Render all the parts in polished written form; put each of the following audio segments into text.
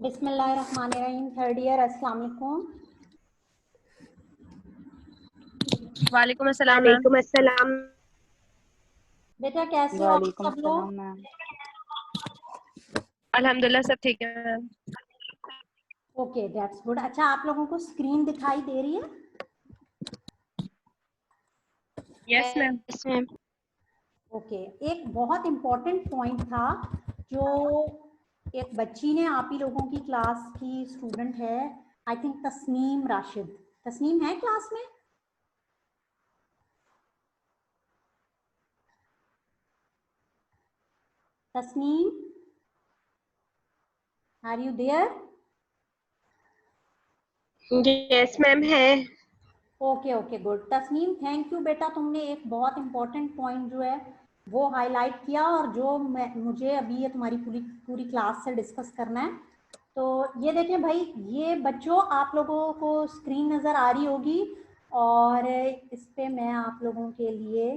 बिस्मिल्लाहिर्रहमानिर्रहीम। Third year, अस्सलाम वालेकुम। वालेकुम अस्सलाम मैम। वालेकुम अस्सलाम। बेटा कैसे हो आप वालेकुम सब लोग? अस्सलाम मैम। अल्हम्दुलिल्लाह सब ठीक है मैम। Okay, that's good. अच्छा, आप लोगों को स्क्रीन दिखाई दे रही है? Yes ma'am. Yes ma'am. Okay, एक बहुत इम्पोर्टेंट पॉइंट था जो एक बच्ची ने, आप ही लोगों की क्लास की स्टूडेंट है, आई थिंक तस्नीम राशिद। तस्नीम है क्लास में? Tasneem, are you there? Yes ma'am है। Okay okay, good. Tasneem, thank you बेटा, तुमने एक बहुत इंपॉर्टेंट पॉइंट जो है वो हाईलाइट किया और जो मुझे अभी ये तुम्हारी पूरी पूरी क्लास से डिस्कस करना है। तो ये देखें भाई, ये बच्चों आप लोगों को स्क्रीन नज़र आ रही होगी और इस पे मैं आप लोगों के लिए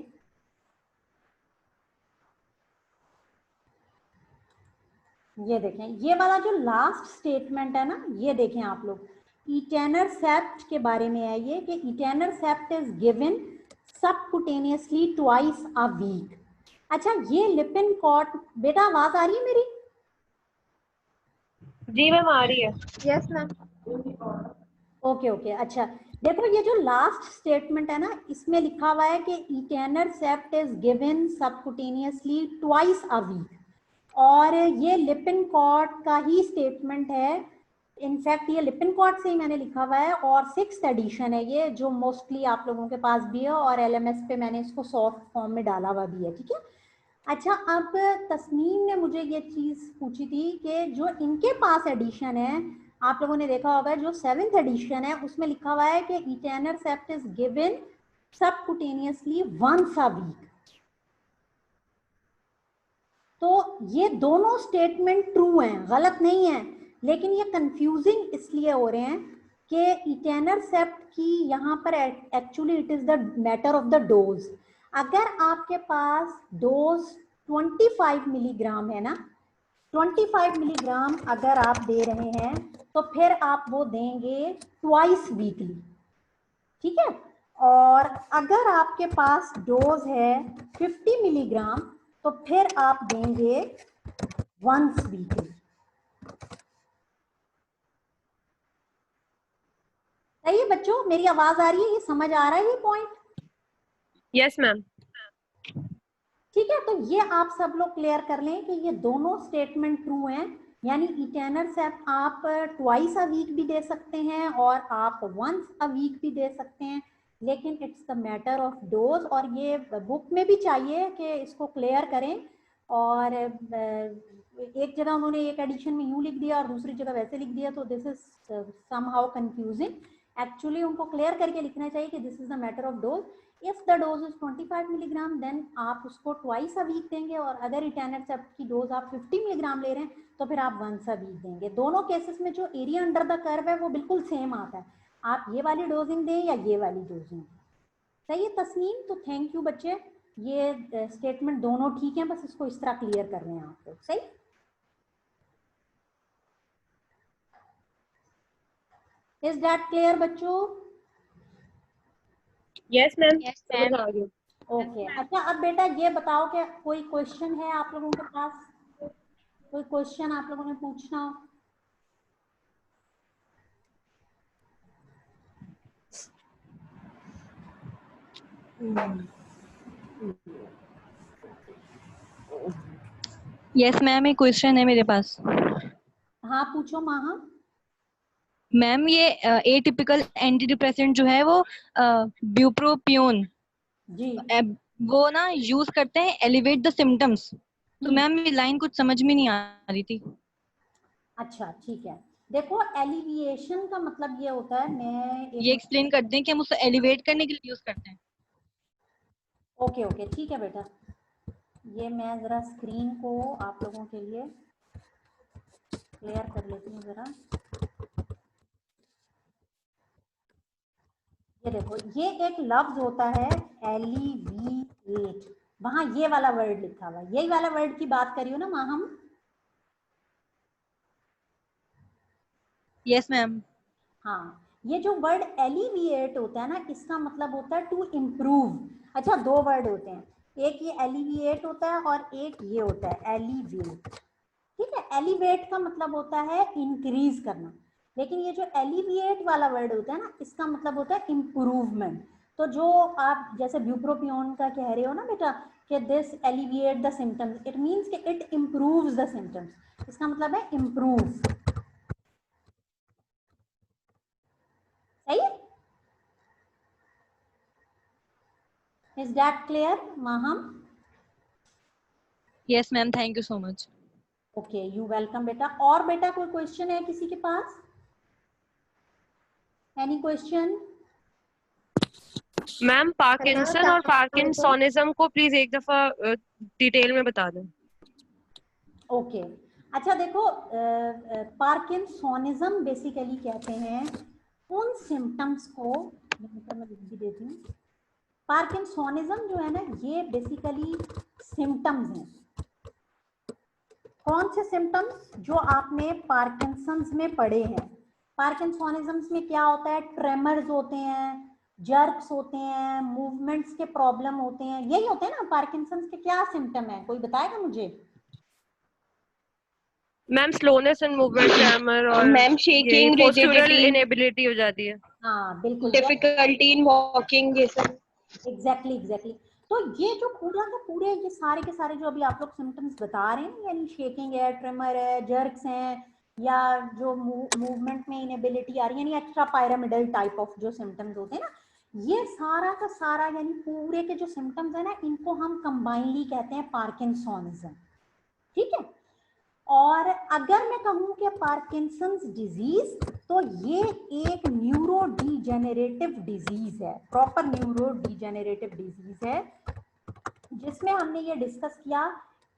ये देखें, ये वाला जो लास्ट स्टेटमेंट है ना, ये देखें आप लोग, इटेनरसेप्ट के बारे में है ये कि etanercept is given subcutaneously twice a week. अच्छा, ये लिपिनकॉट, बेटा आवाज आ रही है मेरी? जी मैम आ रही है। Yes ma'am. ओके ओके, अच्छा देखो, ये जो लास्ट स्टेटमेंट है ना, इसमें लिखा हुआ है कि etanercept is given subcutaneously twice a week, और ये लिपिनकॉट का ही स्टेटमेंट है। इनफैक्ट ये लिपिनकॉट से ही मैंने लिखा हुआ है और 6th एडिशन है ये, जो मोस्टली आप लोगों के पास भी है और LMS पे मैंने इसको सॉफ्ट फॉर्म में डाला हुआ भी है, ठीक है। अच्छा, अब तस्नीम ने मुझे ये चीज़ पूछी थी कि जो इनके पास एडिशन है, आप लोगों ने देखा होगा जो 7th एडिशन है, उसमें लिखा हुआ है कि etanercept is given subcutaneously once a week. तो ये दोनों स्टेटमेंट ट्रू हैं, गलत नहीं है, लेकिन ये कंफ्यूजिंग इसलिए हो रहे हैं कि इटेनरसेप्ट की यहाँ पर actually it is the matter of the dose. अगर आपके पास डोज 25 मिलीग्राम है ना, 25 मिलीग्राम अगर आप दे रहे हैं तो फिर आप वो देंगे ट्वाइस वीकली, ठीक है। और अगर आपके पास डोज है 50 मिलीग्राम तो फिर आप देंगे वंस वीकली। सही है बच्चों, मेरी आवाज आ रही है? ये समझ आ रहा है ये पॉइंट? Yes ma'am. ठीक है, तो ये आप सब लोग क्लियर कर लें कि ये दोनों स्टेटमेंट ट्रू हैं, यानी इटेनरसेप्ट आप ट्वाइस अ वीक भी दे सकते हैं और आप वंस अ वीक भी दे सकते हैं, लेकिन it's the matter of dose. और ये बुक में भी चाहिए कि इसको क्लियर करें। और एक जगह उन्होंने एक एडिशन में यूं लिख दिया और दूसरी जगह वैसे लिख दिया, तो this is somehow confusing. Actually उनको क्लियर करके लिखना चाहिए कि this is the matter of dose. If the dose is 25 milligram then आप उसको ट्वाइस अ वीक देंगे, और अगर इटेनरसेप्ट की डोज आप 50 मिलीग्राम ले रहे हैं तो फिर आप वंस अ वीक देंगे। दोनों केसेस में जो एरिया अंडर द कर्व है वो बिल्कुल सेम आता है, आप ये वाली डोजिंग दें या ये वाली डोजिंग दें। सही है तस्नीम? तो थैंक यू बच्चे, ये स्टेटमेंट दोनों ठीक है, बस इसको इस तरह क्लियर कर रहे हैं आप लोग। सही, इज दैट क्लियर बच्चों? यस मैम यस समझ मैम। आ गई। ओके, अच्छा अब बेटा ये बताओ कि कोई क्वेश्चन है आप लोगों के पास? कोई क्वेश्चन आप लोगों ने पूछना हो? यस मैम, एक क्वेश्चन है मेरे पास। हाँ पूछो माहा। मैम ये एटिपिकल एंटी डिप्रेसेंट जो है वो ब्यूप्रोपियोन, जी वो ना यूज करते हैं एलिवेट द सिम्टम्स। तो हम्म, मैम ये लाइन कुछ समझ में नहीं आ रही थी। अच्छा ठीक है। देखो, एलिविएशन का मतलब ये होता है, मैं एक ये एक्सप्लेन कर दें कि हम उसको एलिवेट करने के लिए यूज करते हैं। ओके ओके ठीक है बेटा, ये मैं ज़रा स्क्रीन को आप लोगों के लिए क्लियर कर लेती हूँ ज़रा। ये देखो, ये एक लफ्ज होता है एलिविएट, वहां ये वाला वर्ड लिखा हुआ है, यही वाला वर्ड की बात करियो ना माँ हम। Yes ma'am. हाँ, ये जो वर्ड एलिविएट होता है ना, इसका मतलब होता है टू इम्प्रूव। अच्छा, दो वर्ड होते हैं, एक ये एलिविएट होता है और एक ये होता है एलिवेट। ठीक है, एलिवेट का मतलब होता है इंक्रीज करना, लेकिन ये जो एलिविएट वाला वर्ड होता है ना, इसका मतलब होता है इम्प्रूवमेंट। तो जो आप जैसे ब्यूप्रोपियोन का कह रहे हो ना बेटा कि this alleviate the symptoms, it means कि इट इम्प्रूव्स द सिम्टम्स, इसका मतलब है इम्प्रूव। सही है? Is that clear Maham? Yes ma'am, thank you so much. Okay, you welcome बेटा। और बेटा कोई क्वेश्चन है किसी के पास? Any question? मैम पार्किंसन और पार्किंसोनिज्म को प्लीज एक दफा डिटेल में बता दें। ओके, अच्छा देखो, पार्किंसोनिज्म बेसिकली कहते हैं उन सिम्टम्स को, मैं लिख भी देती हूँ। पार्किंसोनिज्म जो है ना, ये बेसिकली सिम्टम्स हैं। कौन से सिम्टम्स? जो आपने पार्किंसंस में पढ़े हैं। पार्किंसोनिज्म में क्या होता है? ट्रेमर्स होते हैं, जर्क्स होते हैं, मूवमेंट्स के प्रॉब्लम होते हैं, यही होते हैं ना पार्किंसंस के। क्या सिम्टम है, कोई बताएगा मुझे? Ma'am slowness in movement, tremor, और मैम ये शेकिंग, पोस्चरल रिजिडिटी, इनेबिलिटी हो जाती है। हाँ बिल्कुल, डिफिकल्टी इन वॉकिंग, ये सब। एग्जैक्टली। तो ये जो पूरा का पूरे ये सारे के सारे जो अभी आप लोग सिम्टम्स बता रहे हैं, यानी शेकिंग है, ट्रेमर है, जर्क्स हैं, या जो मूवमेंट में इनेबिलिटी आ रही है, यानी एक्स्ट्रा पायरामिडल टाइप ऑफ जो सिम्टम्स होते हैं ना, ये सारा का सारा यानी पूरे के जो सिम्टम्स है ना, इनको हम कंबाइनली कहते हैं पार्किंसोनिज्म। ठीक है, और अगर मैं कहूं कि पार्किंसंस डिजीज, तो ये एक न्यूरो डीजेनरेटिव डिजीज है, प्रॉपर न्यूरो डीजेनरेटिव डिजीज है, जिसमें हमने ये डिस्कस किया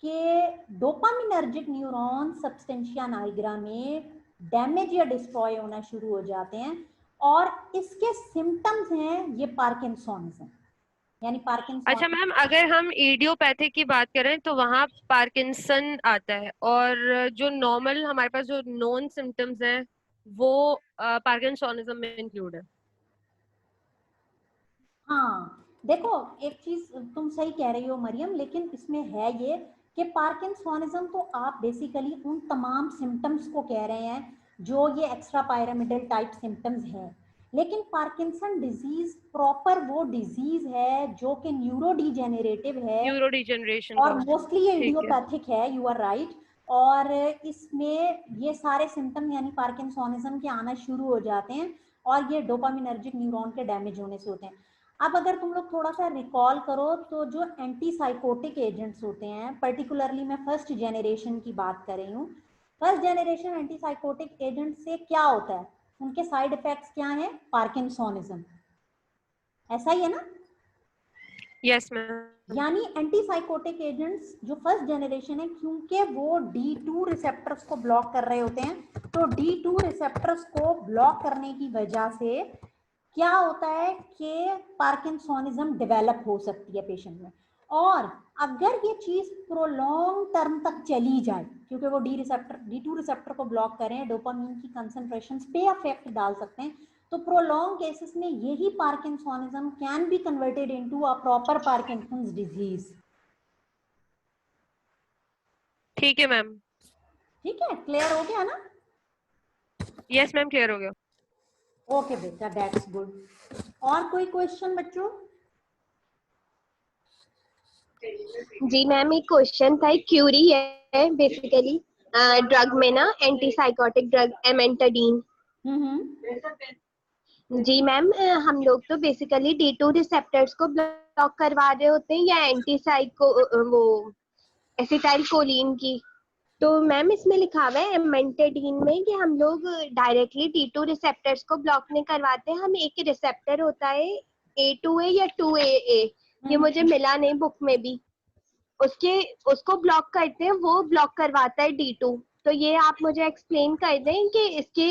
कि डोपामिनर्जिक न्यूरॉन सब्सटेंशिया नाइग्रा में डैमेज या डिस्ट्रॉय होना शुरू हो जाते हैं, और इसके सिम्टम्स हैं ये पार्किंसोनिज्म, यानी पार्किंसोन। अच्छा मैम, अगर हम इडियोपैथिक की बात करें तो वहाँ पार्किंसन आता है, और जो नॉर्मल हमारे पास जो नॉन सिम्टम्स हैं वो पार्किंसोनिज्म में इंक्लूड है। हाँ देखो, एक चीज तुम सही कह रही हो मरियम, लेकिन इसमें है ये कि पार्किंसोनिज्म तो आप बेसिकली उन तमाम सिम्टम्स को कह रहे हैं जो ये एक्स्ट्रा पायरामिडल टाइप सिम्टम्स हैं, लेकिन पार्किंसन डिजीज प्रॉपर वो डिजीज है जो कि न्यूरो डीजेनरेटिव है, न्यूरो डिजेनरेशन का और होता है। मोस्टली ये ठीक है। इडियोपैथिक है, यू आर राइट। और इसमें ये सारे सिम्टम यानी पार्किंसोनिज्म के आना शुरू हो जाते हैं, और ये डोपामिनर्जिक न्यूरॉन के डैमेज होने से होते हैं। अब अगर तुम लोग थोड़ा सा रिकॉल करो तो जो एंटी साइकोटिक एजेंट्स होते हैं, पर्टिकुलरली मैं फर्स्ट जेनरेशन की बात कर रही हूँ, first generation anti psychotic agent से क्या होता है, उनके साइड इफेक्ट्स क्या हैं? पार्किंसोनिज्म। ऐसा ही है ना? Yes ma'am. यानी एंटी साइकोटिक एजेंट्स जो फर्स्ट जेनरेशन है, क्योंकि वो D2 रिसेप्टर्स को ब्लॉक कर रहे होते हैं, तो D2 रिसेप्टर्स को ब्लॉक करने की वजह से क्या होता है कि पार्किंसोनिज्म डेवलप हो सकती है पेशेंट में। और अगर ये चीज प्रोलॉन्ग टर्म तक चली जाए, क्योंकि वो D2 रिसेप्टर को ब्लॉक करें, डोपामीन की कंसंट्रेशंस पे अफेक्ट डाल सकते हैं, तो प्रोलॉन्ग केसेस में यही parkinsonism can be converted into a proper Parkinson's disease. ठीक है मैम। ठीक है, क्लियर हो गया ना? यस मैम, क्लियर हो गया। ओके बेटा, दैट्स गुड। और कोई क्वेश्चन बच्चों? जी मैम, एक क्वेश्चन था, क्यूरी है बेसिकली ड्रग में ना, एंटी साइकोटिक ड्रग एमेंटाडीन। जी मैम, हम लोग तो बेसिकली D2 रिसेप्टर्स को ब्लॉक करवा रहे होते हैं, या एंटी साइको वो एसिटाइल कोलिन की। तो मैम इसमें लिखा हुआ है एमेंटाडीन में कि हम लोग डायरेक्टली D2 रिसेप्टर्स को ब्लॉक नहीं करवाते, हम एक रिसेप्टर होता है A2A या 2AA, ये मुझे मिला नहीं बुक में भी, उसको ब्लॉक करते हैं, वो ब्लॉक करवाता है D2। तो ये आप मुझे एक्सप्लेन कर दें कि इसके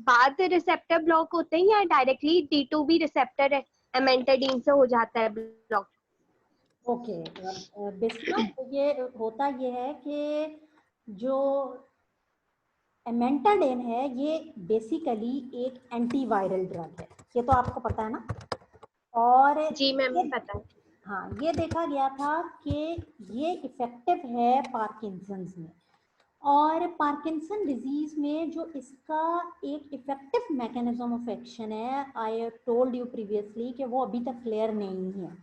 बाद रिसेप्टर ब्लॉक होते हैं, या डायरेक्टली D2 भी रिसेप्टर है एमेंटाडीन से हो जाता है ब्लॉक। ओके, बेसिकली ये होता ये है कि जो एमेंटाडिन है ये बेसिकली एक एंटीवायरल ड्रग है, ये तो आपको पता है ना। और जी मैम पता है। हाँ, ये देखा गया था कि ये इफेक्टिव है पार्किंसंस में, और पार्किंसन डिजीज में जो इसका एक इफेक्टिव मैकेनिज्म ऑफ एक्शन है, आई टोल्ड यू प्रीवियसली कि वो अभी तक क्लियर नहीं है।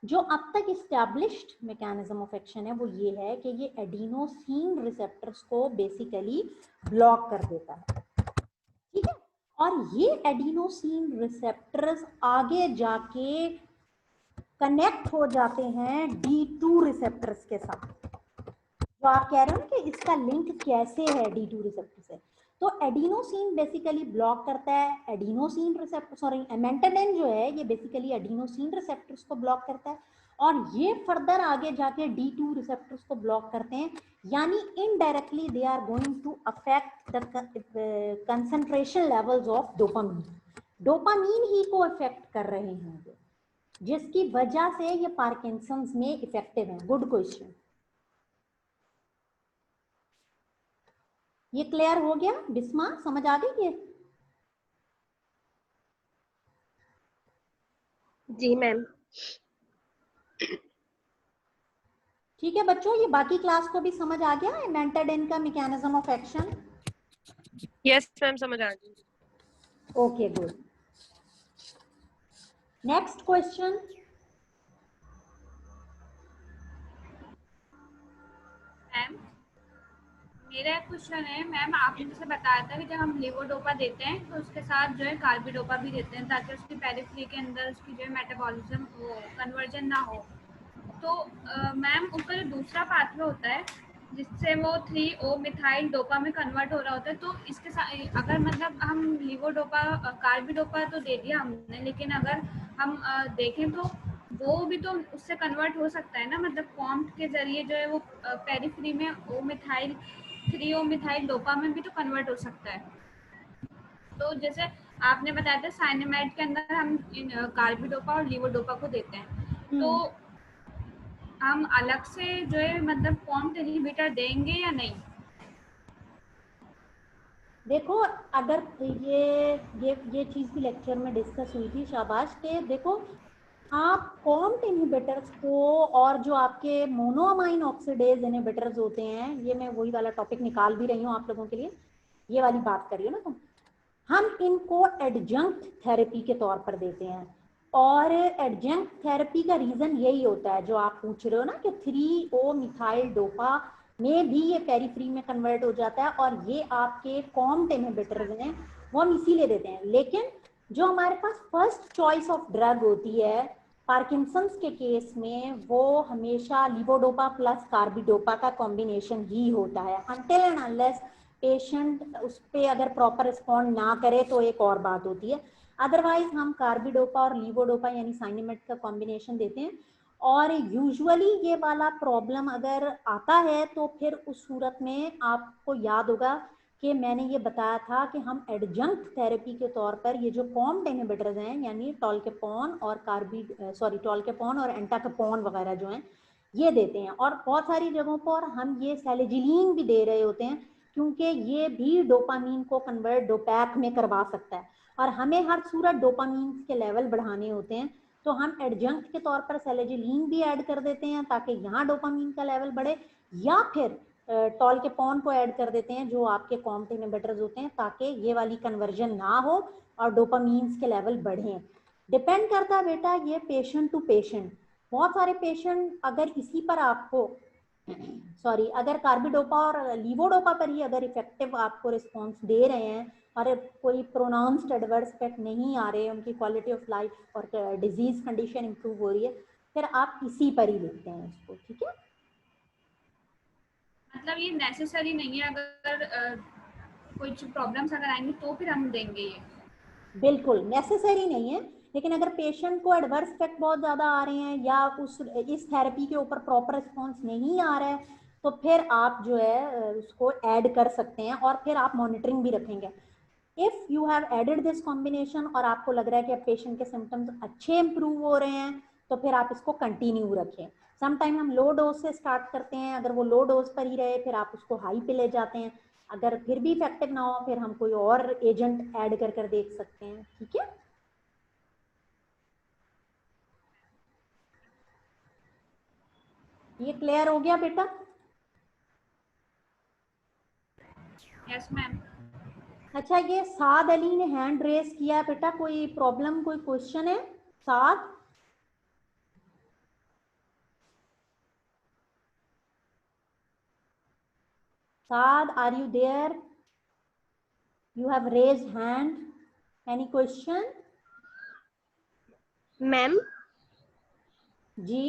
जो अब तक इस्टेब्लिश्ड मैकेनिज्म ऑफ एक्शन है वो ये है कि ये एडिनोसिन रिसेप्टर्स को बेसिकली ब्लॉक कर देता है, ठीक है। और ये एडिनोसिन रिसेप्टर्स आगे जाके कनेक्ट हो जाते हैं D2 रिसेप्टर्स के साथ। तो आप कह रहे हो कि इसका लिंक कैसे है D2 रिसेप्टर से, तो एडिनोसिन बेसिकली ब्लॉक करता है एडिनोसिन रिसेप्टर, सॉरी एमेंटाडिन जो है ये बेसिकली एडिनोसिन रिसेप्टर्स को ब्लॉक करता है, और ये फर्दर आगे जाके D2 रिसेप्टर्स को ब्लॉक करते हैं, यानी indirectly they are going to affect the concentration levels of dopamine. Dopamine ही को अफेक्ट कर रहे हैं ये, जिसकी वजह से ये पार्किंसंस में इफेक्टिव है। Good question. ये क्लियर हो गया बिस्मा, समझ आ गई ये? जी मैम। ठीक है बच्चों, ये बाकी क्लास को भी समझ आ गया एमेंटाडिन का mechanism of action? Yes ma'am, समझ आ गई। Okay good. Next question. Ma'am मेरा एक क्वेश्चन है। मैम आपने जैसे बताया था कि जब हम लेवोडोपा देते हैं तो उसके साथ जो है कार्बिडोपा भी देते हैं ताकि उसकी पेरिफेरी के अंदर उसकी जो है मेटाबॉलिज्म वो कन्वर्जन ना हो। तो मैम उसका जो दूसरा पाथवे होता है जिससे वो 3O मिथाइल डोपा में कन्वर्ट हो रहा होता है, तो इसके साथ अगर मतलब हम लीवोडोपा कार्बिडोपा तो दे दिया हमने, लेकिन अगर हम देखें तो वो भी तो उससे कन्वर्ट हो सकता है ना, मतलब कॉम्ट के जरिए जो है वो पेरिफेरी में ओ मिथाइल 3O मिथाइल डोपा में भी तो कन्वर्ट हो सकता है। तो जैसे आपने बताया था साइनेमाइड के अंदर हम कार्बिडोपा और लीवोडोपा को देते हैं, तो हम अलग से जो है मतलब कॉम्ट इनहिबिटर देंगे या नहीं? देखो अगर ये चीज भी लेक्चर में डिस्कस हुई थी शाबाश, के देखो आप कॉम्ट इनहिबिटर्स को और जो आपके मोनोअमाइन ऑक्सीडेज इनहिबिटर्स होते हैं, ये मैं वही वाला टॉपिक निकाल भी रही हूँ आप लोगों के लिए, ये वाली बात करिए ना तुम, हम इनको एडजंक्ट थेरेपी के तौर पर देते हैं। और एडजंक्ट थेरेपी का रीजन यही होता है जो आप पूछ रहे हो ना, कि 3O मिथाइल डोपा में भी ये पेरिफेरी में कन्वर्ट हो जाता है, और ये आपके कॉम्ट इनहिबिटर्स हैं वो हम इसीलिए देते हैं। लेकिन जो हमारे पास फर्स्ट चॉइस ऑफ ड्रग होती है पार्किंसंस के केस में, वो हमेशा लीवोडोपा प्लस कार्बिडोपा का कॉम्बिनेशन ही होता है, अनटिल एंड अनलेस पेशेंट उस पर अगर प्रॉपर रिस्पॉन्ड ना करे तो एक और बात होती है। अदरवाइज हम कार्बिडोपा और लीवोडोपा यानी साइनेमेड का कॉम्बिनेशन देते हैं। और यूजुअली ये वाला प्रॉब्लम अगर आता है तो फिर उस सूरत में आपको याद होगा कि मैंने ये बताया था कि हम एडजंक्ट थेरेपी के तौर पर ये जो कॉम्ट इनहिबिटर्स हैं यानी टॉलकेपोन और टॉलकेपोन और एंटाकेपोन वगैरह जो हैं ये देते हैं। और बहुत सारी जगहों पर हम ये सेलेजिलीन भी दे रहे होते हैं, क्योंकि ये भी डोपामीन को कन्वर्ट डोपैक में करवा सकता है, और हमें हर सूरत डोपामीन के लेवल बढ़ाने होते हैं, तो हम एडजंक्ट के तौर पर सेलेजिलीन भी ऐड कर देते हैं ताकि यहाँ डोपामीन का लेवल बढ़े, या फिर टॉलकेपोन को ऐड कर देते हैं जो आपके कॉम्ट इनहिबिटर्स होते हैं, ताकि ये वाली कन्वर्जन ना हो और डोपामीन के लेवल बढ़ें। डिपेंड करता है बेटा ये पेशेंट टू पेशेंट। बहुत सारे पेशेंट अगर इसी पर आपको अगर कार्बिडोपा और लीवोडोपा पर ही अगर इफेक्टिव आपको रिस्पॉन्स दे रहे हैं और कोई प्रोनाउंस्ड एडवर्स इफेक्ट नहीं आ रहे, उनकी क्वालिटी ऑफ लाइफ और डिजीज कंडीशन इंप्रूव हो रही है, फिर आप इसी पर ही लिखते हैं इसको, ठीक है। मतलब ये नेसेसरी नहीं है, अगर कुछ प्रॉब्लम्स अगर आएंगी तो फिर हम देंगे ये? बिल्कुल नेसेसरी नहीं है, लेकिन अगर पेशेंट को एडवर्स इफेक्ट बहुत ज़्यादा आ रहे हैं या इस थेरेपी के ऊपर प्रॉपर रिस्पॉन्स नहीं आ रहा है, तो फिर आप जो है उसको ऐड कर सकते हैं, और फिर आप मॉनिटरिंग भी रखेंगे। If you have added this combination और आपको लग रहा है कि अब पेशेंट के सिम्टम्स अच्छे इंप्रूव हो रहे हैं, तो फिर आप इसको कंटिन्यू रखें। समटाइम हम लो डोज से स्टार्ट करते हैं, अगर वो लो डोज पर ही रहे फिर आप उसको हाई पे ले जाते हैं। अगर फिर भी इफेक्टिव ना हो फिर हम कोई और एजेंट ऐड कर देख सकते हैं, ठीक है। ये क्लियर हो गया बेटा? Yes ma'am. अच्छा, ये साद अली ने हैंड रेस किया बेटा, कोई प्रॉब्लम, कोई क्वेश्चन है? साद, Saad, are you there? You have raised hand. Any question? Ma'am जी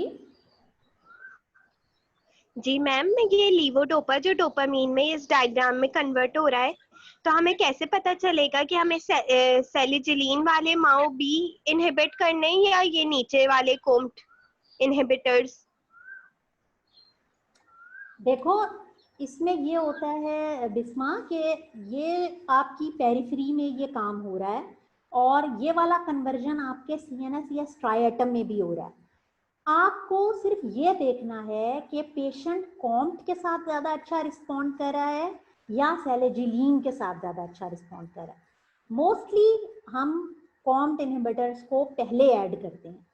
जी मैम, ये लीवोडोपा जो डोपामीन में इस डायग्राम में कन्वर्ट हो रहा है, तो हमें कैसे पता चलेगा कि हमें सेलिजिलीन वाले माओ बी इनहिबिट करने हैं या ये नीचे वाले कोम्ट इनहिबिटर्स? देखो, इसमें ये होता है बिस्मा कि ये आपकी पेरिफेरी में ये काम हो रहा है और ये वाला कन्वर्जन आपके सीएनएस या स्ट्राइएटम में भी हो रहा है। आपको सिर्फ ये देखना है कि पेशेंट कॉम्ट के साथ ज्यादा अच्छा रिस्पॉन्ड कर रहा है या सेलेजिलीन के साथ ज्यादा अच्छा रिस्पॉन्ड कर रहा है। मोस्टली हम कॉम्ट इनहिबिटर्स को पहले ऐड करते हैं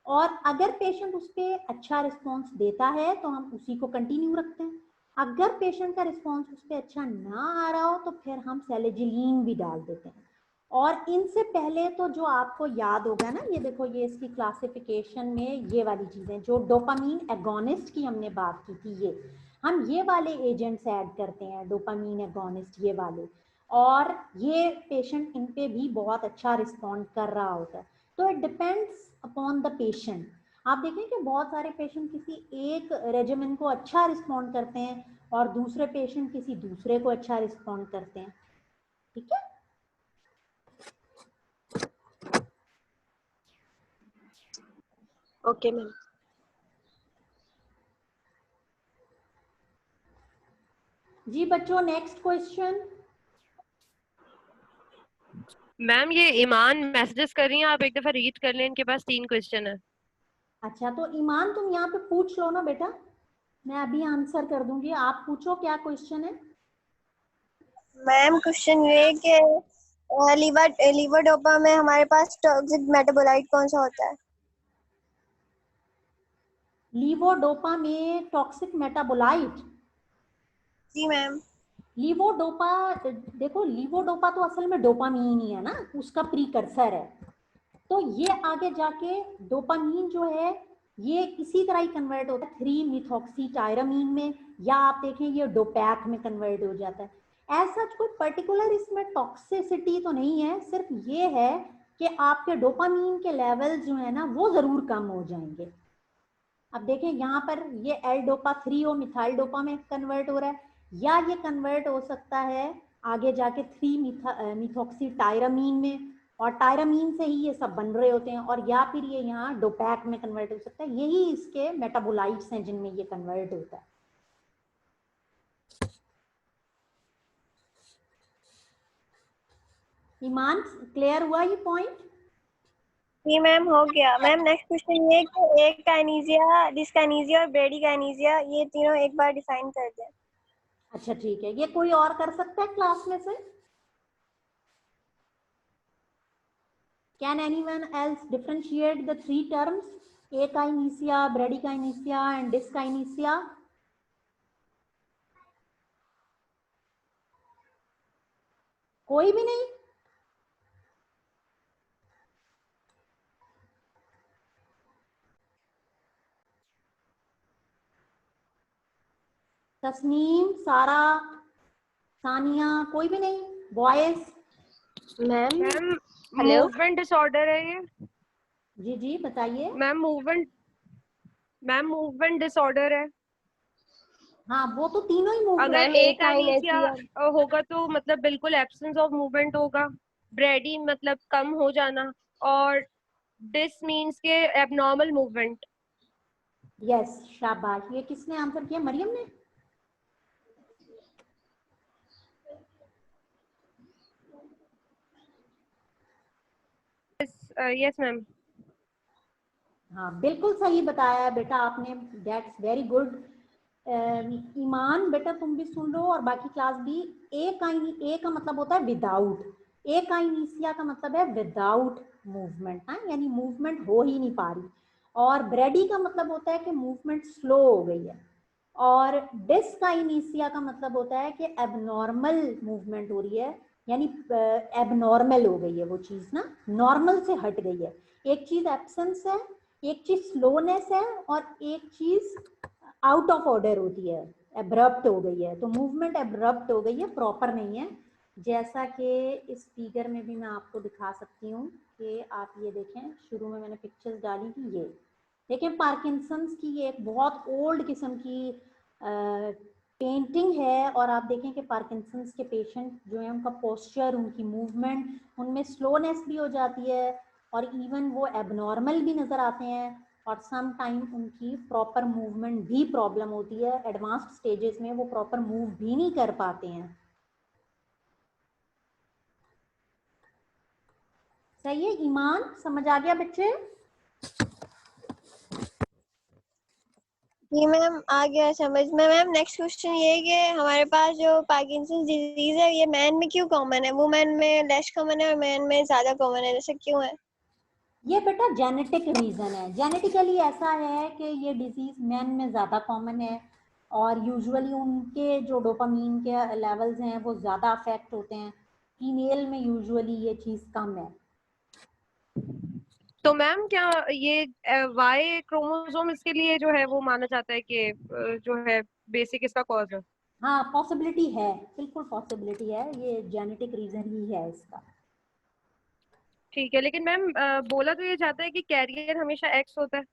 और अगर पेशेंट उस पर अच्छा रिस्पॉन्स देता है तो हम उसी को कंटिन्यू रखते हैं। अगर पेशेंट का रिस्पॉन्स उस पर अच्छा ना आ रहा हो तो फिर हम सेलेजिलीन भी डाल देते हैं। और इनसे पहले तो जो आपको याद होगा ना, ये देखो, ये इसकी क्लासिफिकेशन में ये वाली चीजें जो डोपामीन एगोनिस्ट की हमने बात की थी, ये हम ये वाले एजेंट्स ऐड करते हैं, डोपामीन एगोनिस्ट ये वाले, और ये पेशेंट इन पे भी बहुत अच्छा रिस्पॉन्ड कर रहा होता है। तो it depends upon the patient. आप देखें कि बहुत सारे पेशेंट किसी एक रेजिमेंट को अच्छा रिस्पॉन्ड करते हैं और दूसरे पेशेंट किसी दूसरे को अच्छा रिस्पॉन्ड करते हैं, ठीक है। Okay ma'am. जी बच्चों, नेक्स्ट क्वेश्चन। मैम ये ईमान मैसेजेस कर रही हैं, आप एक दफा रीड कर लें, इनके पास 3 क्वेश्चन है। अच्छा, तो ईमान तुम यहाँ पे पूछ लो ना बेटा, मैं अभी आंसर कर दूंगी, आप पूछो क्या क्वेश्चन है। मैम क्वेश्चन ये है कि लीवोडोपा में हमारे पास टॉक्सिक मेटाबोलाइट कौन सा होता है? लीवोडोपा में टॉक्सिक मेटाबोलाइट? जी मैम। लीवोडोपा, देखो लीवोडोपा तो असल में डोपामीन ही है ना, उसका प्रीकर्सर है। तो ये आगे जाके डोपामीन जो है ये इसी तरह ही कन्वर्ट होता है 3-मेथॉक्सीटायरामीन में, या आप देखें ये डोपैक में कन्वर्ट हो जाता है। ऐसा कोई पर्टिकुलर इसमें टॉक्सिसिटी तो नहीं है, सिर्फ ये है कि आपके डोपामीन के लेवल जो है ना वो जरूर कम हो जाएंगे। अब देखें यहाँ पर ये एल डोपा 3 ओ मिथाइल डोपा में कन्वर्ट हो रहा है, या ये कन्वर्ट हो सकता है आगे जाके 3-मेथॉक्सीटायरामीन में, और टायरामीन से ही ये सब बन रहे होते हैं, और या फिर ये यहाँ डोपैक में कन्वर्ट हो सकता है। यही इसके मेटाबोलाइट्स हैं जिनमें ये कन्वर्ट होता है। ईमान, क्लियर हुआ ये पॉइंट? जी मैम हो गया। मैम नेक्स्ट क्वेश्चन ये कि एक काइनेसिया, डिस्काइनेसिया और ब्रेडिकाइनेसिया ये तीनों एक बार डिफाइन कर दें। अच्छा ठीक है, ये कोई और कर सकता है क्लास में से? Can anyone else differentiate the 3 terms, akinesia, bradykinesia and dyskinesia? कोई भी नहीं? तस्नीम, सारा, सानिया, कोई भी नहीं? Boys? Ma'am ma'am hello. Movement disorder है ये। जी जी बताइए। मैम मूवमेंट डिसऑर्डर है। हाँ, वो तो तीनों ही मूवमेंट। अगर मैम एक अनीसिया एकाइनेसिया होगा तो मतलब बिल्कुल एब्सेंस ऑफ मूवमेंट होगा, ब्रेडी मतलब कम हो जाना, और डिस मीन्स के एबनॉर्मल मूवमेंट। यस, शाबाश। ये किसने आंसर किया? मरियम ने? Yes ma'am. हाँ, बिल्कुल सही बताया बेटा आपने, दैट्स वेरी गुड। ईमान बेटा तुम भी सुन लो और बाकी क्लास भी। ए का मतलब होता है विदाउट, ए काइनेसिया का मतलब है विदाउट मूवमेंट, हाँ, यानी मूवमेंट हो ही नहीं पा रही। और ब्रेडी का मतलब होता है कि मूवमेंट स्लो हो गई है। और डिसकाइनेसिया का मतलब होता है कि एबनॉर्मल मूवमेंट हो रही है, यानी एबनॉर्मल हो गई है वो चीज ना, नॉर्मल से हट गई है। एक चीज एब्सेंस है, एक चीज स्लोनेस है, और एक चीज आउट ऑफ ऑर्डर होती है, एब्रप्ट हो गई है। तो मूवमेंट एब्रप्ट हो गई है, प्रॉपर नहीं है। जैसा कि इस फिगर में भी मैं आपको दिखा सकती हूँ कि आप ये देखें, शुरू में मैंने पिक्चर्स डाली थी, ये देखें पार्किंसंस की, ये एक बहुत ओल्ड किस्म की पेंटिंग है। और आप देखें कि पार्किंसंस के पेशेंट जो है उनका पोस्चर, उनकी मूवमेंट, उनमें स्लोनेस भी हो जाती है, और इवन वो एबनॉर्मल भी नज़र आते हैं, और सम टाइम उनकी प्रॉपर मूवमेंट भी प्रॉब्लम होती है। एडवांस्ड स्टेजेस में वो प्रॉपर मूव भी नहीं कर पाते हैं। सही है ईमान, समझ आ गया बच्चे? जी मैम आ गया समझ में। मैम नेक्स्ट क्वेश्चन ये है कि हमारे पास जो पार्किंसन डिजीज है ये मैन में क्यों कॉमन है, वुमेन में लेस कॉमन है और मैन में ज्यादा कॉमन है, जैसे क्यों है? ये बेटा जेनेटिक रीजन है, जेनेटिकली ऐसा है कि ये डिजीज मैन में ज्यादा कॉमन है, और यूजुअली उनके जो डोपामीन के लेवल्स हैं वो ज्यादा अफेक्ट होते हैं। फीमेल में यूजुअली ये चीज कम है। तो मैम क्या ये वाई क्रोमोसोम इसके लिए जो है वो माना जाता है कि जो है बेसिक इसका कॉज है? हाँ पॉसिबिलिटी है, बिल्कुल पॉसिबिलिटी है, ये जेनेटिक रीजन ही है इसका। ठीक है, लेकिन मैम बोला तो ये जाता है कि कैरियर हमेशा एक्स होता है।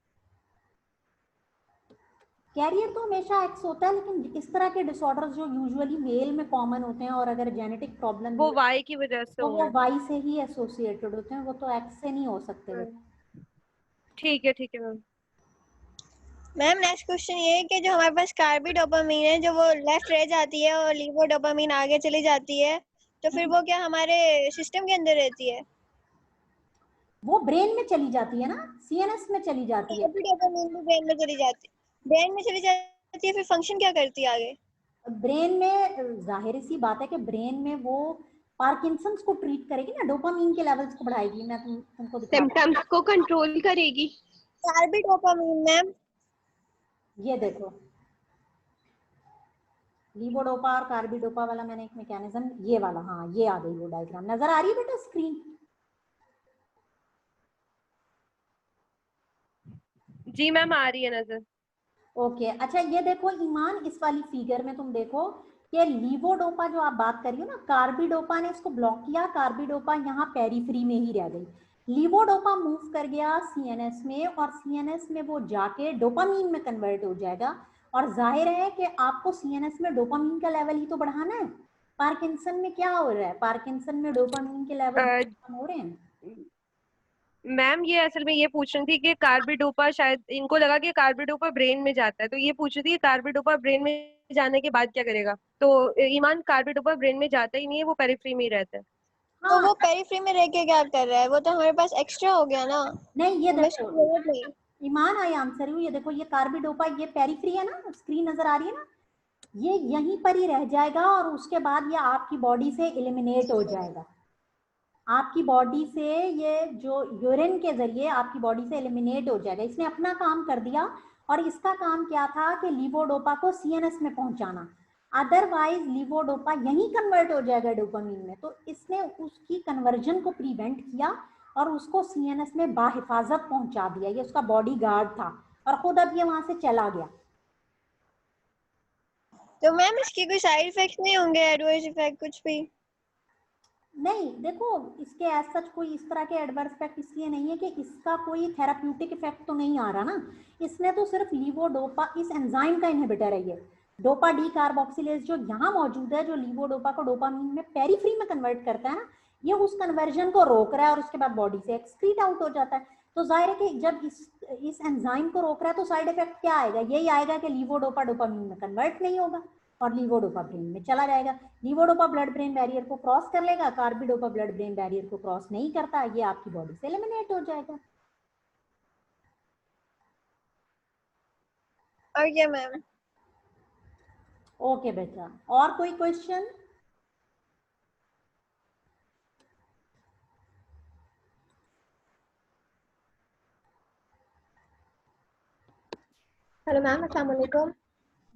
कैरियर तो हमेशा एक्स होता है, लेकिन इस तरह के डिसऑर्डर्स जो यूजुअली मेल में कॉमन होते हैं, और अगर जेनेटिक प्रॉब्लम वो वाई की वजह से तो वो होंगे। वाई से ही एसोसिएटेड होते हैं, वो तो एक्स से नहीं हो सकते बेटा। ठीक है मैम। मैम नेक्स्ट क्वेश्चन ये है कि जो हमारे पास कार्बिडोपामीन है जो वो लेफ्ट रह जाती है और लीवोडोपामीन आगे चली जाती है, तो फिर वो क्या हमारे सिस्टम के अंदर रहती है? वो ब्रेन में चली जाती है ना, सीएनएस में चली जाती है। कार्बिडोपामीन भी ब्रेन में चली जाती है, ब्रेन में चली जाती है, फिर फंक्शन क्या करती है आगे? ब्रेन में जाहिर सी बात है कि ब्रेन में वो पार्किंसंस को ट्रीट करेगी ना, डोपामीन के लेवल्स को बढ़ाएगी। मैं तुमको दिखाता सिम्टम्स को कंट्रोल करेगी। कार्बिडोपामीन मैम हूँ, ये देखो लीवोडोपा और कार्बिडोपा वाला मैंने एक मैकेनिज्म, ये वाला, हाँ ये आ गई वो डायग्राम, नजर आ रही है बेटा स्क्रीन? जी मैम आ रही है नजर। ओके अच्छा, ये देखो ईमान, इस वाली फिगर में तुम देखो कि लीवोडोपा जो आप बात करी हो ना, कार्बिडोपा ने इसको ब्लॉक किया, कार्बिडोपा यहाँ पेरीफ्री में ही रह गई। लीवोडोपा मूव कर गया सीएनएस में, और सीएनएस में वो जाके डोपामीन में कन्वर्ट हो जाएगा। और जाहिर है कि आपको सीएनएस में डोपामीन का लेवल ही तो बढ़ाना है। पार्किंसन में क्या हो रहा है, पार्किंसन में डोपामीन के लेवल कम हो रहे हैं। मैम ये असल में ये पूछ रही थी कि कार्बिडोपा, शायद इनको लगा कि कार्बिडोपा ब्रेन में जाता है, तो ये पूछ रही थी कार्बिडोपा ब्रेन में जाने के बाद क्या करेगा। तो ईमान कार्बिडोपा ब्रेन में जाता ही नहीं है, वो पेरिफ्री में ही रहता है। तो हाँ वो पेरीफ्री में रह के क्या कर रहा है, वो तो हमारे पास एक्स्ट्रा हो गया ना, नहीं, ये हमें इसकी देखो जरूरत नहीं। ईमान, आई आंसर यू, ये देखो ये कार्बिडोपा, ये पेरिफ्री है ना, स्क्रीन नजर आ रही है ना, ये यहीं पर ही रह जाएगा, और उसके बाद ये आपकी बॉडी से एलिमिनेट हो जाएगा। आपकी बॉडी से ये जो यूरिन के जरिए आपकी बॉडी से एलिमिनेट हो जाएगा। इसने अपना काम कर दिया, और इसका काम क्या था कि लीवोडोपा को सीएनएस में पहुंचाना। अदरवाइज लीवोडोपा यहीं कन्वर्ट हो जाएगा डोपामीन में, तो इसने उसकी कन्वर्जन को प्रिवेंट किया और उसको सीएनएस में बाहिफाजत पहुंचा दिया। ये उसका बॉडी गार्ड था, और खुद अब ये वहां से चला गया। तो मैम इसके कोई साइड इफेक्ट्स नहीं होंगे, एडवर्स इफेक्ट कुछ भी? नहीं देखो, इसके एज सच कोई इस तरह के एडवर्स इफेक्ट इसलिए नहीं है कि इसका कोई थेराप्यूटिक इफेक्ट तो नहीं आ रहा ना। इसने तो सिर्फ लीवोडोपा, इस एंजाइम का इनहिबिटर है ये, डोपा डी कार्बोक्सिलेज जो यहाँ मौजूद है, जो लीवोडोपा को डोपामीन में पेरीफ्री में कन्वर्ट करता है ना, ये उस कन्वर्जन को रोक रहा है, और उसके बाद बॉडी से एक्सक्रीट आउट हो जाता है। तो जाहिर है कि जब इस एंजाइम को रोक रहा है तो साइड इफेक्ट क्या आएगा, यही आएगा कि लीवोडोपा डोपामीन में कन्वर्ट नहीं होगा, और लीवोडोपा ब्रेन में चला जाएगा। लीवोडोपा ब्लड ब्रेन बैरियर को क्रॉस कर लेगा, कार्बिडोपा ब्लड ब्रेन बैरियर को क्रॉस नहीं करता, ये आपकी बॉडी से एलिमिनेट हो जाएगा। और क्या मैम? ओके बेटा, और कोई क्वेश्चन? हेलो मैम, अस्सलाम वालेकुम।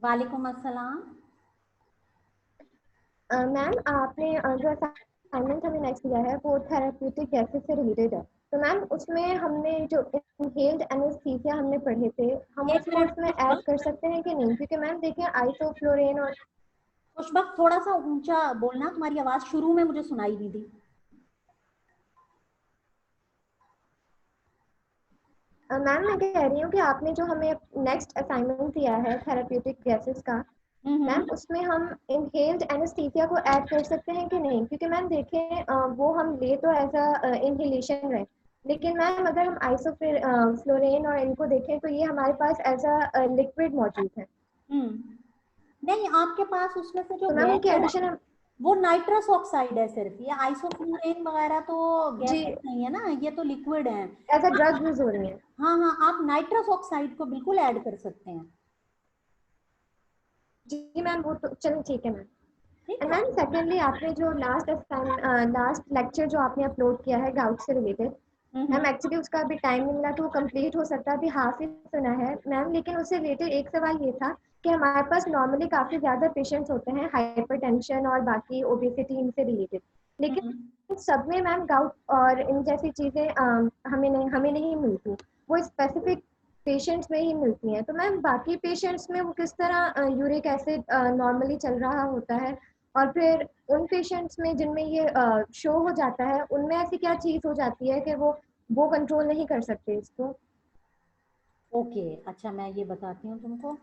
वालेकुम अस्सलाम। मैम आपने जो असाइनमेंट हमें नेक्स्ट दिया है वो थेराप्यूटिक गैसेस से रिलेटेड है। तो मैम उसमें हमने जो इनहेल्ड एनेस्थीसिया हमने पढ़े थे, हम एक उसको मिनट उसमें ऐड कर सकते हैं कि नहीं? क्योंकि मैम देखिए आइसोफ्लोरेन और खुशबक, थोड़ा सा ऊंचा बोलना, तुम्हारी आवाज शुरू में मुझे सुनाई नहीं दी। मैम मैं कह रही हूँ कि आपने जो हमें नेक्स्ट असाइनमेंट दिया है थेराप्यूटिक गैसेस का, मैम उसमें हम इनहेल्ड एनेस्थीसिया को ऐड कर सकते हैं कि नहीं? क्योंकि मैम देखें वो हम ले तो एज अ इनहेलेशन रहे, लेकिन मैम अगर हम आइसोफ्लोरेन और इनको देखें तो ये हमारे पास एज अ लिक्विड मौजूद है। नहीं, आपके पास उसमें से जो तो मैम गैस उनके है एडिशन हम वो नाइट्रस ऑक्साइड है सिर्फ, ये आइसोफ्लूरेन वगैरह तो जी गैसेस नहीं है ना, ये तो लिक्विड है। एज अ ड्रग यूज हो रही है। हाँ हाँ, आप नाइट्रस ऑक्साइड को बिल्कुल ऐड कर सकते हैं। जी मैम वो तो चलो ठीक है मैम। ठीक एंड है। मैम सेकेंडली आपने जो लास्ट लेक्चर जो आपने अपलोड किया है गाउट से रिलेटेड, मैम एक्चुअली उसका अभी टाइम नहीं मिला तो वो कंप्लीट हो सकता है, अभी हाफ ही सुना है मैम। लेकिन उससे रिलेटेड एक सवाल ये था कि हमारे पास नॉर्मली काफ़ी ज़्यादा पेशेंट्स होते हैं हाइपरटेंशन और बाकी ओबेसिटी इनसे रिलेटेड, लेकिन सब में मैम गाउट और इन जैसी चीज़ें हमें नहीं मिलती, वो स्पेसिफिक पेशेंट्स में ही मिलती हैं। तो मैम बाकी पेशेंट्स में वो किस तरह यूरिक एसिड नॉर्मली चल रहा होता है, और फिर उन पेशेंट्स में जिनमें ये शो हो जाता है उनमें ऐसी क्या चीज़ हो जाती है कि वो कंट्रोल नहीं कर सकते इसको? ओके, अच्छा मैं ये बताती हूँ तुमको।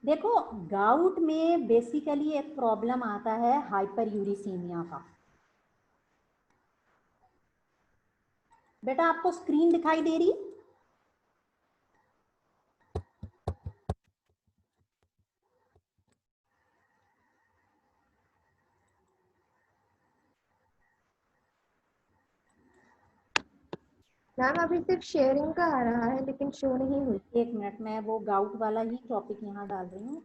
देखो, गाउट में बेसिकली एक प्रॉब्लम आता है हाइपर यूरिसीमिया का। बेटा आपको स्क्रीन दिखाई दे रही? मैम अभी सिर्फ शेयरिंग का आ रहा है लेकिन शो नहीं हुई। एक मिनट, मैं वो गाउट वाला ही टॉपिक यहाँ डाल रही हूँ।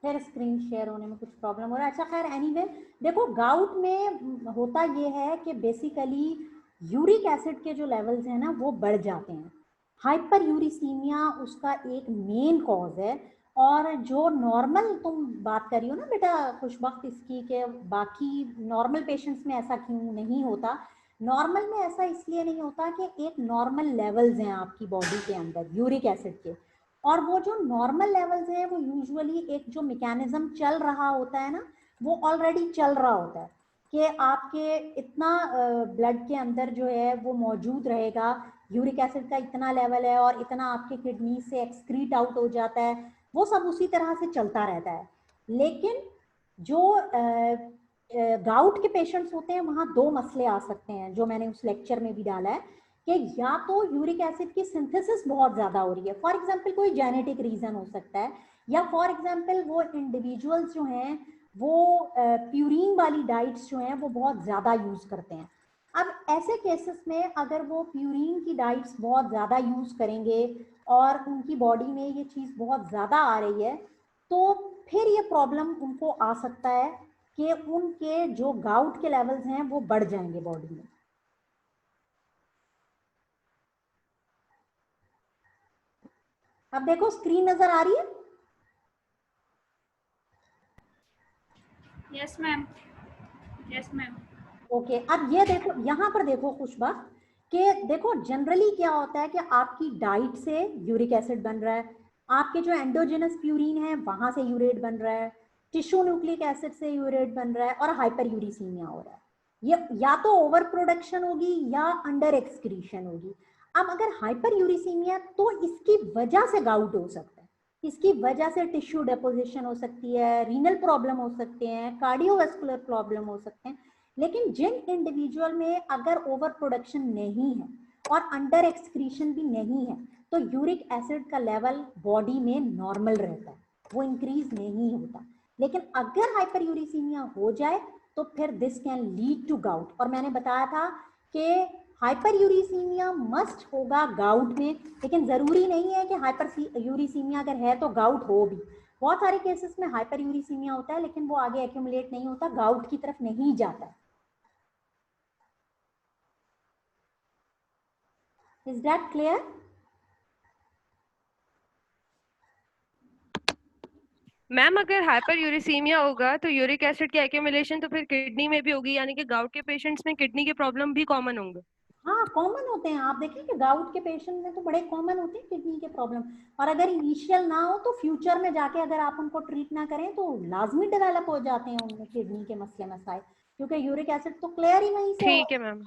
फिर स्क्रीन शेयर होने में कुछ प्रॉब्लम हो रहा है। अच्छा खैर, एनीवे देखो, गाउट में होता ये है कि बेसिकली यूरिक एसिड के जो लेवल्स हैं ना वो बढ़ जाते हैं। हाइपर यूरिसीमिया उसका एक मेन कॉज है। और जो नॉर्मल तुम बात कर रही हो ना बेटा खुशबख्त इसकी, के बाकी नॉर्मल पेशेंट्स में ऐसा क्यों नहीं होता? नॉर्मल में ऐसा इसलिए नहीं होता कि एक नॉर्मल लेवल्स हैं आपकी बॉडी के अंदर यूरिक एसिड के, और वो जो नॉर्मल लेवल्स हैं वो यूजुअली एक जो मैकेनिज्म चल रहा होता है ना, वो ऑलरेडी चल रहा होता है कि आपके इतना ब्लड के अंदर जो है वो मौजूद रहेगा, यूरिक एसिड का इतना लेवल है और इतना आपके किडनी से एक्सक्रीट आउट हो जाता है, वो सब उसी तरह से चलता रहता है। लेकिन जो गाउट के पेशेंट्स होते हैं वहाँ दो मसले आ सकते हैं, जो मैंने उस लेक्चर में भी डाला है कि या तो यूरिक एसिड की सिंथेसिस बहुत ज़्यादा हो रही है, फॉर एग्जांपल कोई जेनेटिक रीज़न हो सकता है, या फॉर एग्जांपल वो इंडिविजुअल्स जो हैं वो प्यूरिन वाली डाइट्स जो हैं वो बहुत ज़्यादा यूज़ करते हैं। अब ऐसे केसेस में अगर वो प्यूरिन की डाइट्स बहुत ज़्यादा यूज़ करेंगे और उनकी बॉडी में ये चीज़ बहुत ज़्यादा आ रही है, तो फिर ये प्रॉब्लम उनको आ सकता है कि उनके जो गाउट के लेवल्स हैं वो बढ़ जाएंगे बॉडी में। अब देखो स्क्रीन नजर आ रही है? Yes ma'am, yes ma'am. Okay, अब ये देखो, यहाँ पर देखो खुशबा कि देखो जनरली क्या होता है कि आपकी डाइट से यूरिक एसिड बन रहा है, आपके जो एंडोजेनस प्यूरिन है वहां से यूरेट बन रहा है, टिश्यू न्यूक्लिक एसिड से यूरेट बन रहा है और हाइपर यूरिसीमिया हो रहा है। ये या तो ओवर प्रोडक्शन होगी या अंडर एक्सक्रीशन होगी। अब अगर हाइपर यूरिसीमिया तो इसकी वजह से गाउट हो सकता है, इसकी वजह से टिश्यू डेपोजिशन हो सकती है, रीनल प्रॉब्लम हो सकते हैं, कार्डियोवास्कुलर प्रॉब्लम हो सकते हैं। लेकिन जिन इंडिविजुअल में अगर ओवर प्रोडक्शन नहीं है और अंडर एक्सक्रीशन भी नहीं है तो यूरिक एसिड का लेवल बॉडी में नॉर्मल रहता है, वो इंक्रीज नहीं होता। लेकिन अगर हाइपरयूरिसीमिया हो जाए तो फिर this can lead to gout. और मैंने बताया था कि हाइपरयूरिसीमिया मस्ट होगा गाउट में, लेकिन जरूरी नहीं है कि हाइपरयूरिसीमिया अगर है तो गाउट हो भी। बहुत सारे केसेस में हाइपरयूरिसीमिया होता है लेकिन वो आगे एक्यूमुलेट नहीं होता, गाउट की तरफ नहीं जाता। Is that clear? मैम अगर हाइपर यूरिसीमिया होगा तो यूरिक एसिड की एक्यूमुलेशन तो फिर किडनी में भी होगी, यानी कि गाउट के पेशेंट्स में किडनी के प्रॉब्लम भी कॉमन होंगे। हाँ कॉमन होते हैं, आप देखिए कि गाउट के पेशेंट में तो बड़े कॉमन होते हैं किडनी के प्रॉब्लम। और अगर इनिशियल ना हो तो फ्यूचर में जाके अगर आप उनको ट्रीट ना करें तो लाजमी डेवलप हो जाते हैं उनमें किडनी के मसले मसाइल, क्योंकि यूरिक एसिड तो क्लियर ही वहीं से ठीक है मैम।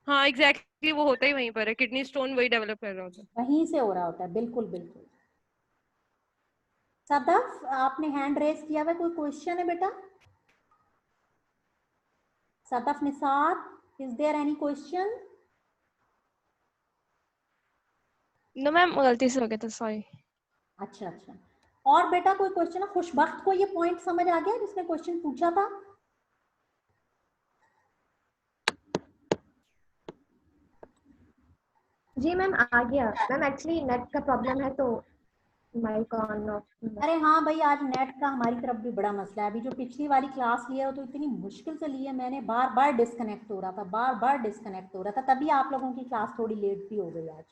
हाँ एग्जैक्टली वो होता ही वहीं पर है, किडनी स्टोन वही डेवलप कर रहा होता है। वहीं से हो रहा होता है। बिल्कुल बिल्कुल। सदफ आपने हैंड रेज किया हुआ, कोई क्वेश्चन है बेटा? Sadaf Nisar, is there any question? No ma'am, गलती से हो गया था, सॉरी। अच्छा अच्छा। और बेटा कोई क्वेश्चन है? खुशबख्त को ये पॉइंट समझ आ गया जिसने क्वेश्चन पूछा था? जी मैम आ गया मैम, एक्चुअली नेट का प्रॉब्लम है तो माइक ऑन ऑफ। अरे हाँ भाई, आज नेट का हमारी तरफ भी बड़ा मसला है। अभी जो पिछली वाली क्लास ली है वो तो इतनी मुश्किल से ली है मैंने, बार बार डिस्कनेक्ट हो रहा था, बार बार डिस्कनेक्ट हो रहा था, तभी आप लोगों की क्लास थोड़ी लेट भी हो गई आज।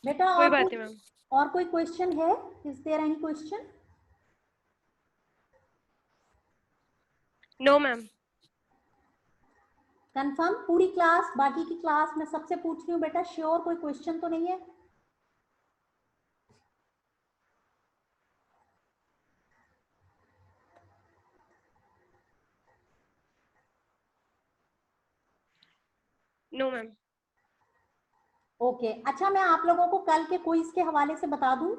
बेटा कोई बात नहीं मैम। और कोई क्वेश्चन है? Is there any question? No ma'am. Confirm पूरी क्लास? बाकी की क्लास मैं सबसे पूछ रही हूँ बेटा, श्योर कोई क्वेश्चन तो नहीं है? No ma'am. ओके अच्छा, मैं आप लोगों को कल के क्विज के हवाले से बता दूं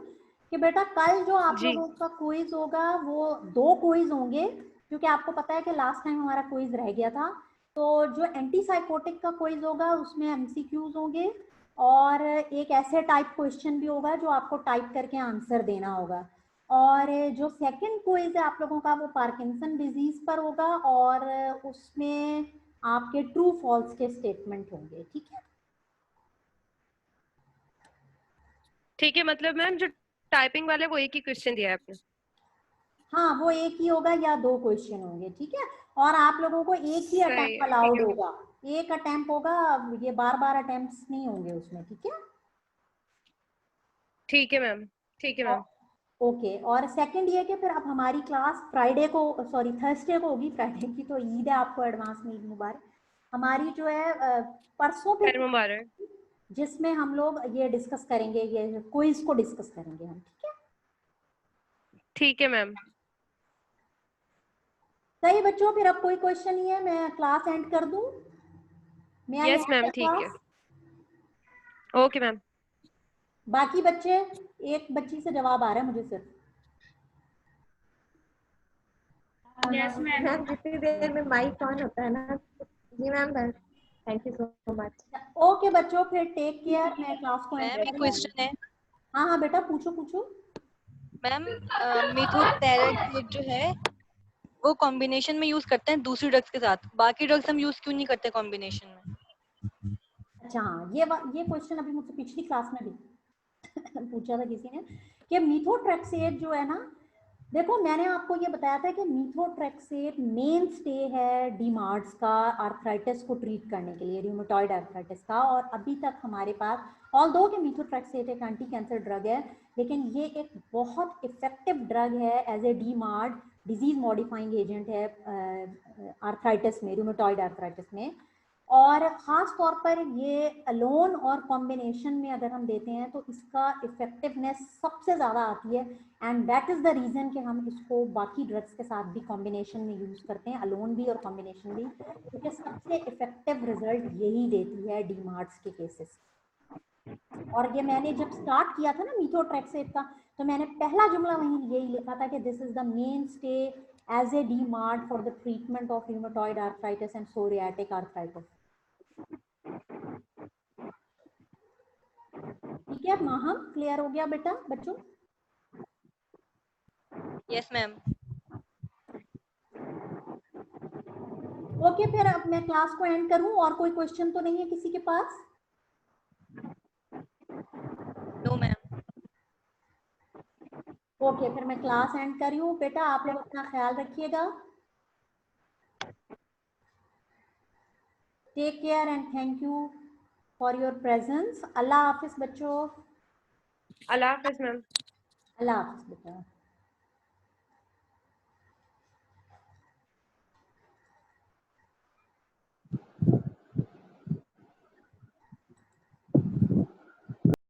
कि बेटा कल जो आप जी। लोगों का क्विज होगा वो 2 क्विज होंगे, क्योंकि आपको पता है कि लास्ट टाइम हमारा क्विज रह गया था। तो जो एंटी साइकोटिक का क्विज होगा उसमें एमसीक्यूज होंगे और एक ऐसे टाइप क्वेश्चन भी होगा जो आपको टाइप करके आंसर देना होगा। और जो सेकंड क्विज है आप लोगों का वो पार्किंसन डिजीज पर होगा और उसमें आपके ट्रू फॉल्स के स्टेटमेंट होंगे। ठीक है? ठीक है, मतलब मैम जो टाइपिंग वाले वो एक ही क्वेश्चन दिया है आपने? हाँ वो एक ही होगा या 2 क्वेश्चन होंगे। ठीक है? और आप लोगों को एक ही सही अटेम्प्ट है, ठीक अलाउड है। होगा, एक अटेम्प्ट होगा, ये बार बार अटेम्प्ट्स नहीं होंगे उसमें। ठीक है? ठीक है मैम। ठीक है मैम। ओके। और सेकंड ये कि फिर अब हमारी क्लास फ्राइडे को, सॉरी थर्सडे को होगी, फ्राइडे की तो ईद है, आपको एडवांस में ईद मुबारक। हमारी जो है परसों खैर फिर, मुबारक। जिसमें हम लोग ये डिस्कस करेंगे, ये क्विज को डिस्कस करेंगे हम। ठीक है? ठीक है मैम। सही बच्चों, फिर अब कोई क्वेश्चन नहीं है, मैं क्लास एंड कर दूं? मैं आई यस एंड मैम, द ठीक है। क्लास? Okay ma'am. बाकी बच्चे, एक बच्ची से जवाब आ रहा है मुझे सिर्फ। Yes ma'am. मैम जितनी देर में माइक ऑन होता है ना। जी मैम, बस thank you so much. Okay बच्चों, फिर टेक केयर, मैं क्लास को एंड मैम कर एक रही हूँ। क्वेश्चन है। हाँ हाँ बेटा, पूछो पूछो। मैम मेथोट्रेक्सेट जो है वो कॉम्बिनेशन में यूज करते हैं दूसरी ड्रग्स के साथ, बाकी ड्रग्स हम यूज क्यों नहीं करते कॉम्बिनेशन में? अच्छा हाँ, ये क्वेश्चन अभी मुझसे पिछली क्लास में भी पूछा था किसी ने कि मीथोट्रेक्सेट जो है ना, देखो मैंने आपको ये बताया था कि मीथोट्रेक्सेट मेन स्टे है डीमार्ट्स का आर्थराइटिस को ट्रीट करने के लिए, रूमेटॉइड आर्थराइटिस का। और अभी तक हमारे पास, ऑल्दो कि मीथोट्रेक्सेट एक एंटी कैंसर ड्रग है, लेकिन ये एक बहुत इफेक्टिव ड्रग है as a DMARD disease modifying agent है आर्थराइटिस में, रूमेटॉइड आर्थराइटिस में। और ख़ास तौर पर ये अलोन और कॉम्बिनेशन में अगर हम देते हैं तो इसका इफेक्टिवनेस सबसे ज़्यादा आती है। And that is the reason कि हम इसको बाकी ड्रग्स के साथ भी कॉम्बिनेशन में यूज़ करते हैं, अलोन भी और कॉम्बिनेशन भी, क्योंकि सबसे इफेक्टिव रिजल्ट यही देती है डीमार्ट्स के केसेस। और ये मैंने जब स्टार्ट किया था ना मीथोट्रेक्सेट का, तो मैंने पहला जुमला वहीं यही लिखा था कि this is the mainstay as a DMARD for the treatment of rheumatoid arthritis and psoriatic arthritis. ठीक है माहम, क्लियर हो गया बेटा बच्चों? Yes ma'am. ओके, फिर अब मैं क्लास को एंड करूं, और कोई क्वेश्चन तो नहीं है किसी के पास? No ma'am. ओके, फिर मैं क्लास एंड कर रही हूँ बेटा, आप लोग अपना ख्याल रखिएगा। Take care and thank you for your presence. अल्लाह हाफिज बच्चों। अल्लाह हाफिज मैम। अल्लाह हाफिज बेटा।